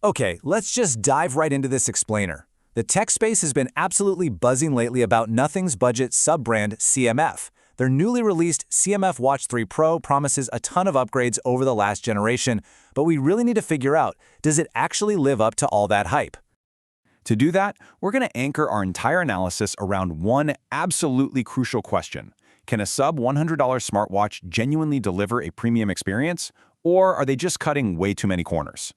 Okay, let's just dive right into this explainer. The tech space has been absolutely buzzing lately about Nothing's budget sub-brand CMF. Their newly released CMF Watch 3 Pro promises a ton of upgrades over the last generation, but we really need to figure out, does it actually live up to all that hype? To do that, we're going to anchor our entire analysis around one absolutely crucial question. Can a sub-$100 smartwatch genuinely deliver a premium experience, or are they just cutting way too many corners?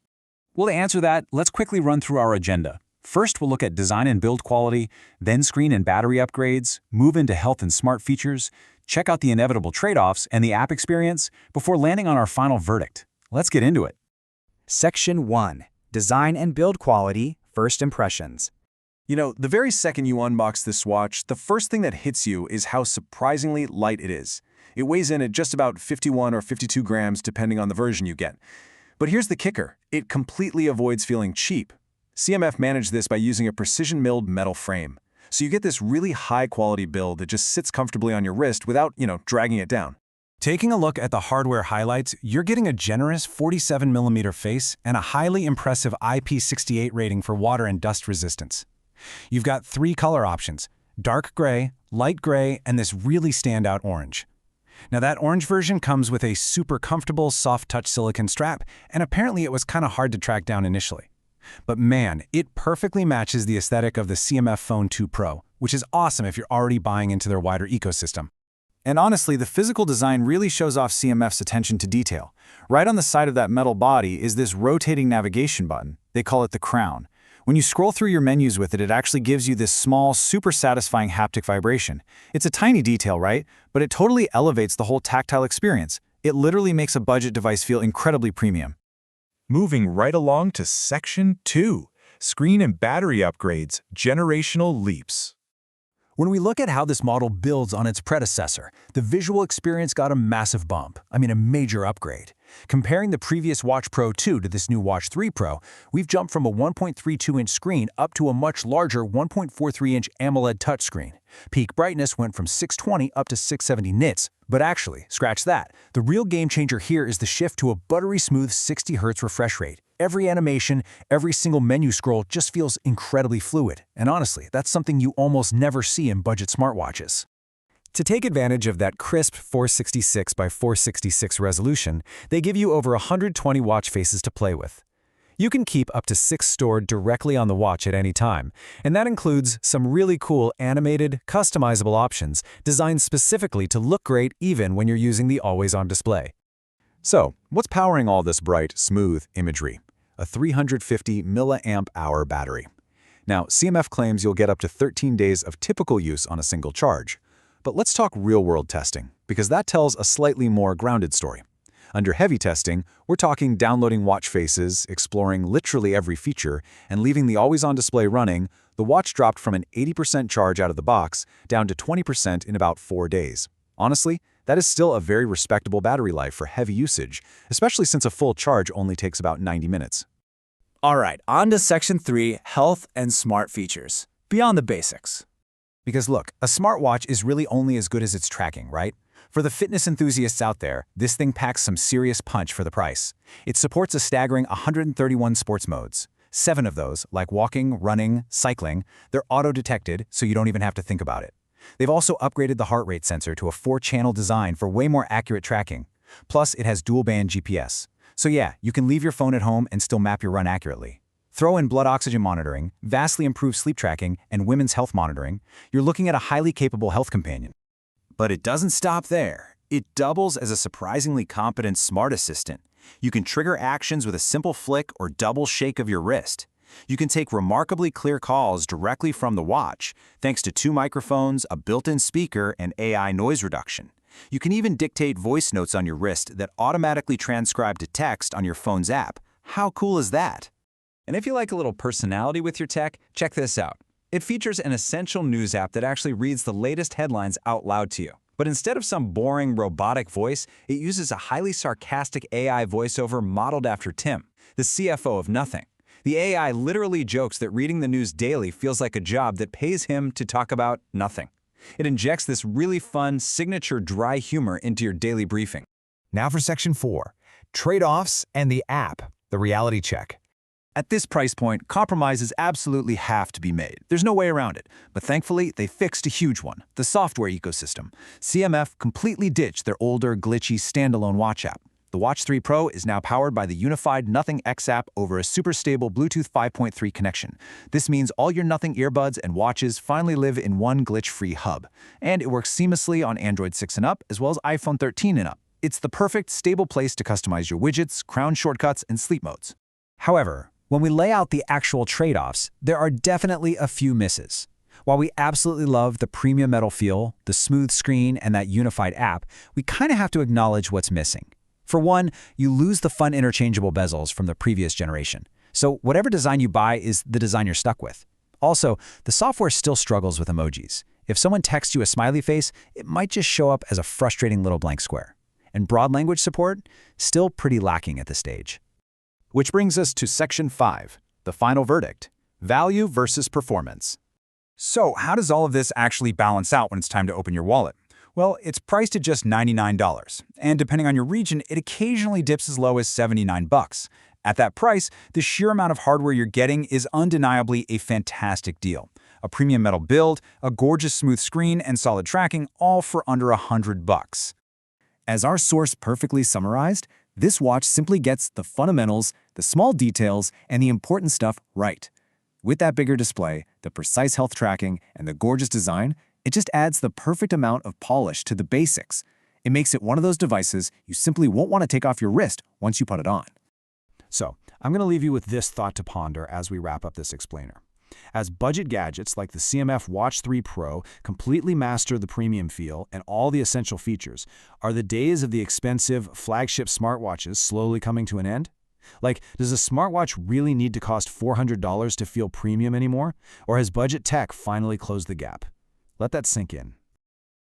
Well, to answer that, let's quickly run through our agenda. First, we'll look at design and build quality, then screen and battery upgrades, move into health and smart features, check out the inevitable trade-offs and the app experience before landing on our final verdict. Let's get into it. Section 1. Design and build quality, first impressions. You know, the very second you unbox this watch, the first thing that hits you is how surprisingly light it is. It weighs in at just about 51 or 52 grams depending on the version you get. But here's the kicker. It completely avoids feeling cheap. CMF managed this by using a precision-milled metal frame. So you get this really high-quality build that just sits comfortably on your wrist without, dragging it down. Taking a look at the hardware highlights, you're getting a generous 47mm face and a highly impressive IP68 rating for water and dust resistance. You've got 3 color options: dark gray, light gray, and this really standout orange. Now that orange version comes with a super comfortable soft-touch silicone strap, and apparently it was kind of hard to track down initially. But man, it perfectly matches the aesthetic of the CMF Phone 2 Pro, which is awesome if you're already buying into their wider ecosystem. And honestly, the physical design really shows off CMF's attention to detail. Right on the side of that metal body is this rotating navigation button. They call it the crown. When you scroll through your menus with it, it actually gives you this small, super satisfying haptic vibration. It's a tiny detail, right? But it totally elevates the whole tactile experience. It literally makes a budget device feel incredibly premium. Moving right along to Section 2, Screen and Battery Upgrades, Generational Leaps. When we look at how this model builds on its predecessor, the visual experience got a massive bump. A major upgrade. Comparing the previous Watch Pro 2 to this new Watch 3 Pro, we've jumped from a 1.32-inch screen up to a much larger 1.43-inch AMOLED touchscreen. Peak brightness went from 620 up to 670 nits. But actually, scratch that. The real game changer here is the shift to a buttery smooth 60 Hz refresh rate. Every animation, every single menu scroll just feels incredibly fluid. And honestly, that's something you almost never see in budget smartwatches. To take advantage of that crisp 466 by 466 resolution, they give you over 120 watch faces to play with. You can keep up to 6 stored directly on the watch at any time, and that includes some really cool animated, customizable options designed specifically to look great even when you're using the always-on display. So, what's powering all this bright, smooth imagery? A 350 mAh battery. Now, CMF claims you'll get up to 13 days of typical use on a single charge. But let's talk real-world testing, because that tells a slightly more grounded story. Under heavy testing, we're talking downloading watch faces, exploring literally every feature, and leaving the always-on display running. The watch dropped from an 80% charge out of the box down to 20% in about 4 days. Honestly, that is still a very respectable battery life for heavy usage, especially since a full charge only takes about 90 minutes. All right, on to Section 3, health and smart features. Beyond the basics. Because look, a smartwatch is really only as good as its tracking, right? For the fitness enthusiasts out there, this thing packs some serious punch for the price. It supports a staggering 131 sports modes. 7 of those, like walking, running, cycling, they're auto-detected, so you don't even have to think about it. They've also upgraded the heart rate sensor to a 4-channel design for way more accurate tracking. Plus, it has dual-band GPS. So yeah, you can leave your phone at home and still map your run accurately. Throw in blood oxygen monitoring, vastly improved sleep tracking, and women's health monitoring, you're looking at a highly capable health companion. But it doesn't stop there. It doubles as a surprisingly competent smart assistant. You can trigger actions with a simple flick or double shake of your wrist. You can take remarkably clear calls directly from the watch, thanks to 2 microphones, a built-in speaker, and AI noise reduction. You can even dictate voice notes on your wrist that automatically transcribe to text on your phone's app. How cool is that? And if you like a little personality with your tech, check this out. It features an essential news app that actually reads the latest headlines out loud to you. But instead of some boring robotic voice, it uses a highly sarcastic AI voiceover modeled after Tim, the CFO of Nothing. The AI literally jokes that reading the news daily feels like a job that pays him to talk about nothing. It injects this really fun, signature dry humor into your daily briefing. Now for Section 4, Trade-offs and the app, the reality check. At this price point, compromises absolutely have to be made. There's no way around it. But thankfully, they fixed a huge one, the software ecosystem. CMF completely ditched their older, glitchy, standalone watch app. The Watch 3 Pro is now powered by the unified Nothing X app over a super stable Bluetooth 5.3 connection. This means all your Nothing earbuds and watches finally live in one glitch-free hub. And it works seamlessly on Android 6 and up, as well as iPhone 13 and up. It's the perfect, stable place to customize your widgets, crown shortcuts, and sleep modes. However, when we lay out the actual trade-offs, there are definitely a few misses. While we absolutely love the premium metal feel, the smooth screen, and that unified app, we kind of have to acknowledge what's missing. For one, you lose the fun interchangeable bezels from the previous generation. So whatever design you buy is the design you're stuck with. Also, the software still struggles with emojis. If someone texts you a smiley face, it might just show up as a frustrating little blank square. And broad language support? Still pretty lacking at this stage. Which brings us to Section 5, the final verdict: value versus performance. So how does all of this actually balance out when it's time to open your wallet? Well, it's priced at just $99, and depending on your region, it occasionally dips as low as $79. At that price, the sheer amount of hardware you're getting is undeniably a fantastic deal. A premium metal build, a gorgeous smooth screen, and solid tracking, all for under $100. As our source perfectly summarized, this watch simply gets the fundamentals, the small details, and the important stuff right. With that bigger display, the precise health tracking, and the gorgeous design, it just adds the perfect amount of polish to the basics. It makes it one of those devices you simply won't want to take off your wrist once you put it on. So, I'm going to leave you with this thought to ponder as we wrap up this explainer. As budget gadgets like the CMF Watch 3 Pro completely master the premium feel and all the essential features, are the days of the expensive flagship smartwatches slowly coming to an end? Like, does a smartwatch really need to cost $400 to feel premium anymore? Or has budget tech finally closed the gap? Let that sink in.